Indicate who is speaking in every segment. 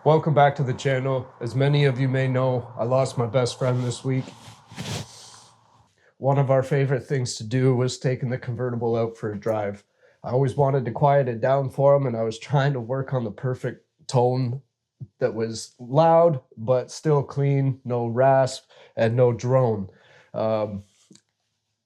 Speaker 1: Welcome back to the channel. As many of you may know, I lost my best friend this week. One of our favorite things to do was taking the convertible out for a drive. I always wanted to quiet it down for him, and I was trying to work on the perfect tone that was loud but still clean, no rasp and no drone. I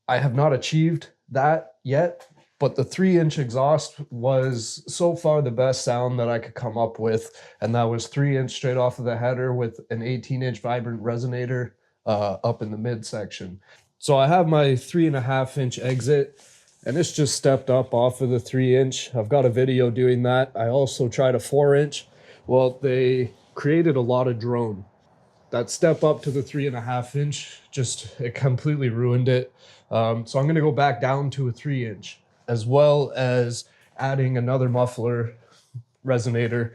Speaker 1: have not achieved that yet, but the 3-inch exhaust was so far the best sound that I could come up with, and that was 3-inch straight off of the header with an 18-inch vibrant resonator up in the midsection. So I have my 3.5-inch exit, and it's just stepped up off of the 3-inch. I've got a video doing that. I also tried a 4-inch. Well, they created a lot of drone. That step up to the 3.5-inch, it completely ruined it. So I'm going to go back down to a 3-inch, as well as adding another muffler resonator.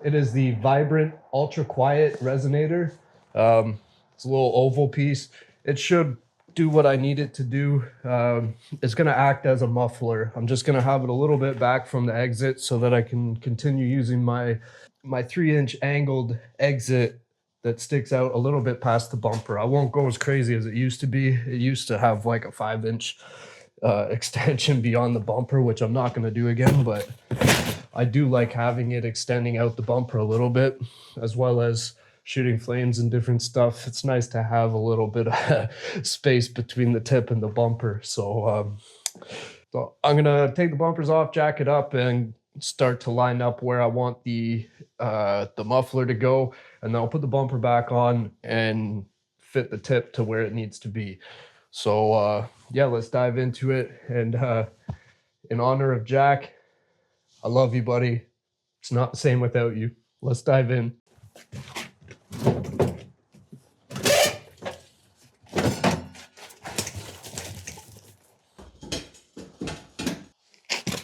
Speaker 1: It is the Vibrant Ultra Quiet Resonator. It's a little oval piece. It should do what I need it to do. It's going to act as a muffler. I'm just going to have it a little bit back from the exit so that I can continue using my 3-inch angled exit that sticks out a little bit past the bumper. I won't go as crazy as it used to be. It used to have like a 5-inch extension beyond the bumper, which I'm not going to do again, but I do like having it extending out the bumper a little bit, as well as shooting flames and different stuff. It's nice to have a little bit of space between the tip and the bumper. So I'm going to take the bumpers off, jack it up, and start to line up where I want the muffler to go, and then I'll put the bumper back on and fit the tip to where it needs to be. So yeah, let's dive into it. And in honor of Jack, I love you, buddy. It's not the same without you. Let's dive in.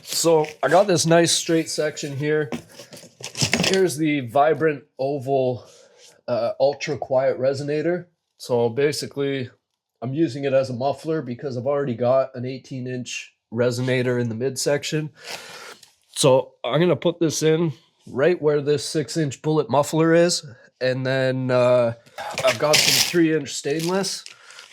Speaker 1: So I got this nice straight section here. Here's the Vibrant Oval Ultra Quiet Resonator. So basically, I'm using it as a muffler because I've already got an 18-inch resonator in the midsection. So I'm going to put this in right where this 6-inch bullet muffler is. And then I've got some 3-inch stainless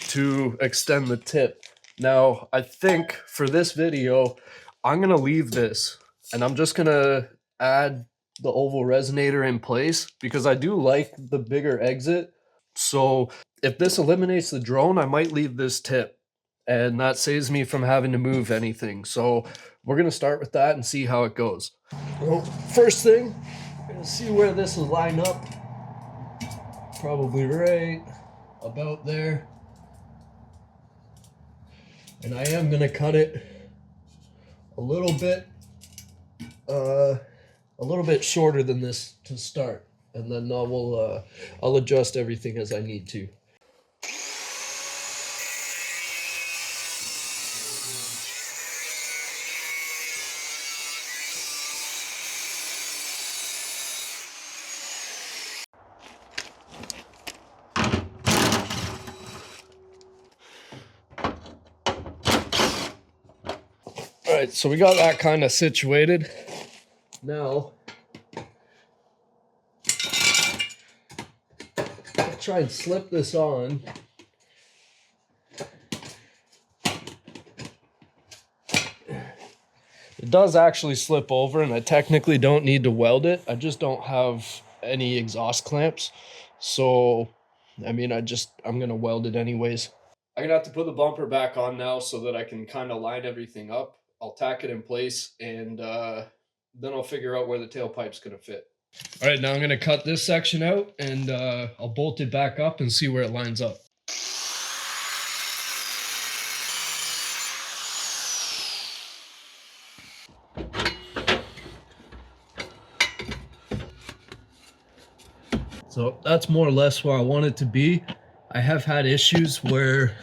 Speaker 1: to extend the tip. Now, I think for this video, I'm going to leave this, and I'm just going to add the oval resonator in place because I do like the bigger exit. So if this eliminates the drone, I might leave this tip, and that saves me from having to move anything. So we're going to start with that and see how it goes. Well, first thing, I'm going to see where this will line up. Probably right about there. And I am going to cut it a little bit shorter than this to start, and then I'll adjust everything as I need to. All right, so we got that kind of situated. Now, I'll try and slip this on. It does actually slip over, and I technically don't need to weld it. I just don't have any exhaust clamps. So, I mean, I'm going to weld it anyways. I'm going to have to put the bumper back on now so that I can kind of line everything up. I'll tack it in place, and then I'll figure out where the tailpipe's going to fit. All right, now I'm going to cut this section out, and I'll bolt it back up and see where it lines up. So that's more or less where I want it to be. I have had issues where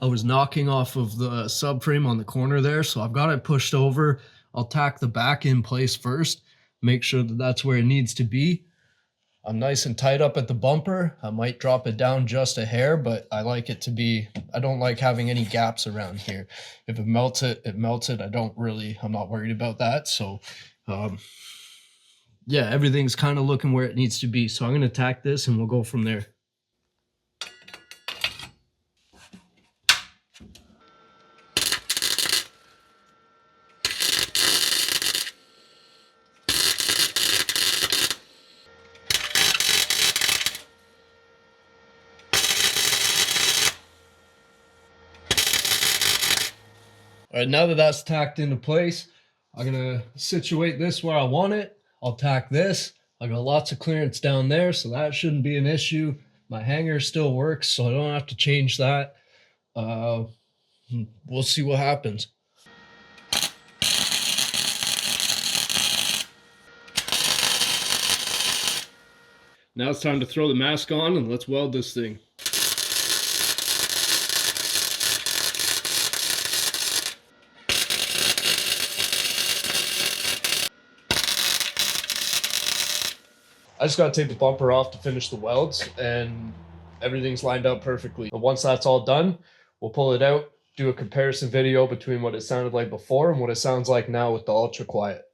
Speaker 1: I was knocking off of the subframe on the corner there, so I've got it pushed over. I'll tack the back in place first, make sure that that's where it needs to be. I'm nice and tight up at the bumper. I might drop it down just a hair, but I like it to be, I don't like having any gaps around here. If it melts it, it melts it. I'm not worried about that. So yeah, everything's kind of looking where it needs to be. So I'm going to tack this and we'll go from there. All right, now that that's tacked into place, I'm gonna situate this where I want it. I'll tack this. I got lots of clearance down there, so that shouldn't be an issue. My hanger still works, so I don't have to change that. We'll see what happens. Now it's time to throw the mask on and let's weld this thing. I just got to take the bumper off to finish the welds, and everything's lined up perfectly. And once that's all done, we'll pull it out, do a comparison video between what it sounded like before and what it sounds like now with the ultra quiet.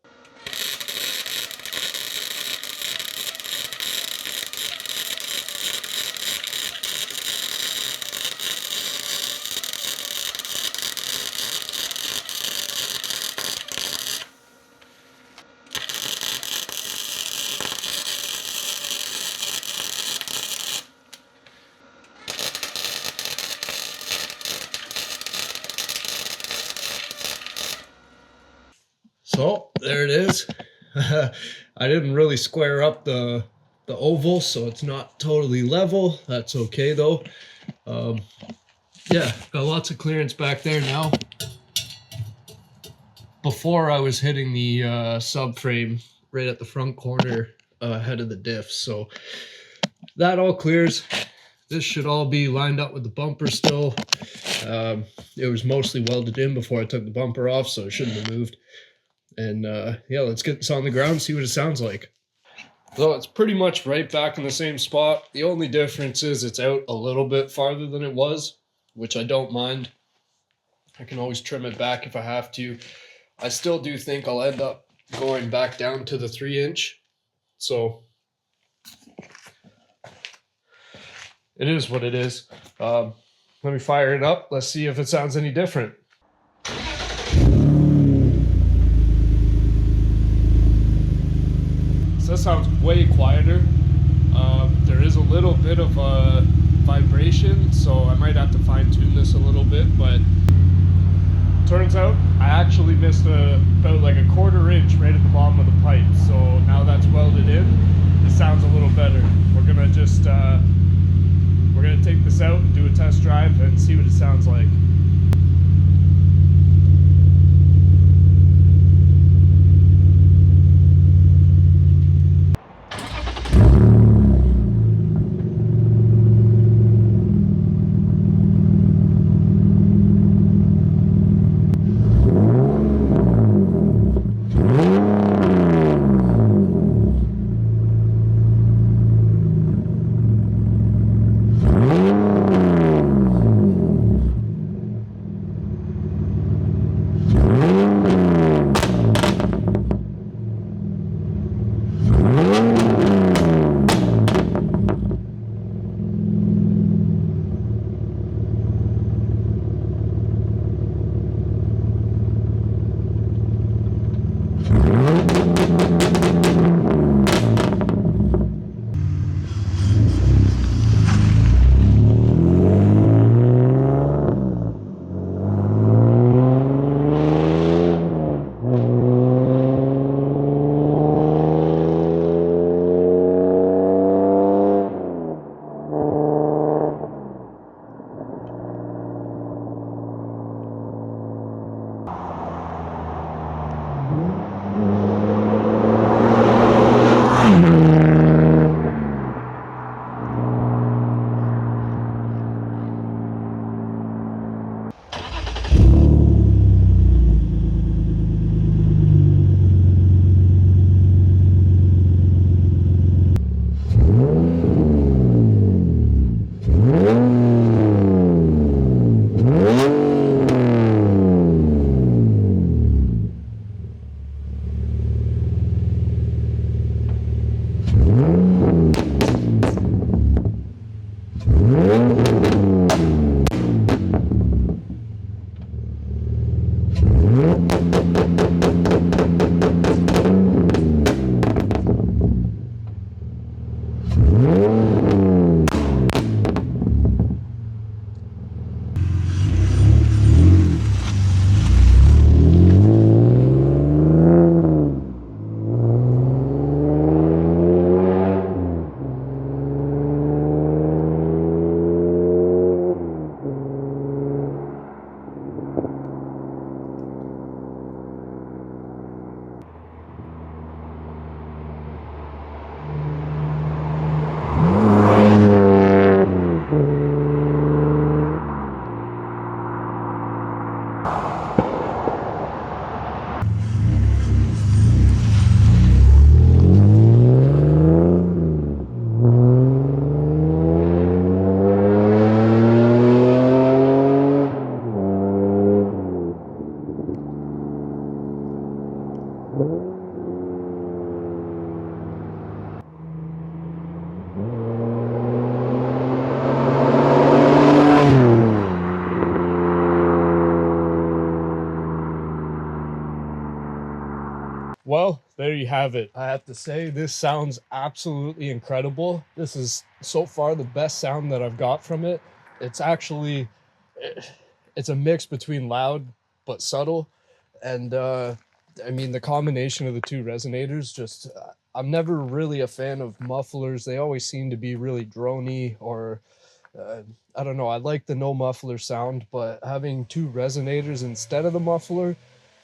Speaker 1: So there it is. I didn't really square up the oval, so it's not totally level. That's okay though. Yeah, got lots of clearance back there now. Before I was hitting the subframe right at the front corner ahead of the diff, so that all clears. This should all be lined up with the bumper still. It was mostly welded in before I took the bumper off, so it shouldn't have moved. And yeah, let's get this on the ground and see what it sounds like. So it's pretty much right back in the same spot. The only difference is it's out a little bit farther than it was, which I don't mind. I can always trim it back if I have to. I still do think I'll end up going back down to the 3-inch. So it is what it is. Let me fire it up. Let's see if it sounds any different. So that sounds way quieter. There is a little bit of a vibration, so I might have to fine tune this a little bit, but turns out I actually missed about like a 1/4 inch right at the bottom of the pipe. So now that's welded in, it sounds a little better. We're gonna just we're gonna take this out and do a test drive and see what it sounds like. have it. I have to say, this sounds absolutely incredible. This is so far the best sound that I've got from it. It's actually, it's a mix between loud but subtle. And I mean, the combination of the two resonators, just, I'm never really a fan of mufflers. They always seem to be really drony, or I don't know. I like the no muffler sound, but having two resonators instead of the muffler,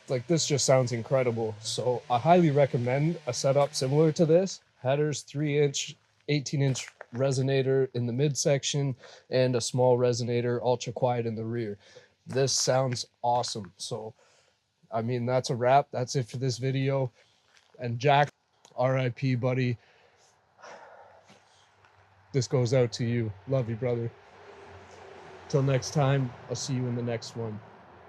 Speaker 1: like, this just sounds incredible. So I highly recommend a setup similar to this. Headers, 3-inch, 18-inch resonator in the midsection, and a small resonator, ultra quiet in the rear. This sounds awesome. So, I mean, that's a wrap. That's it for this video. And Jack, RIP, buddy. This goes out to you. Love you, brother. Till next time, I'll see you in the next one.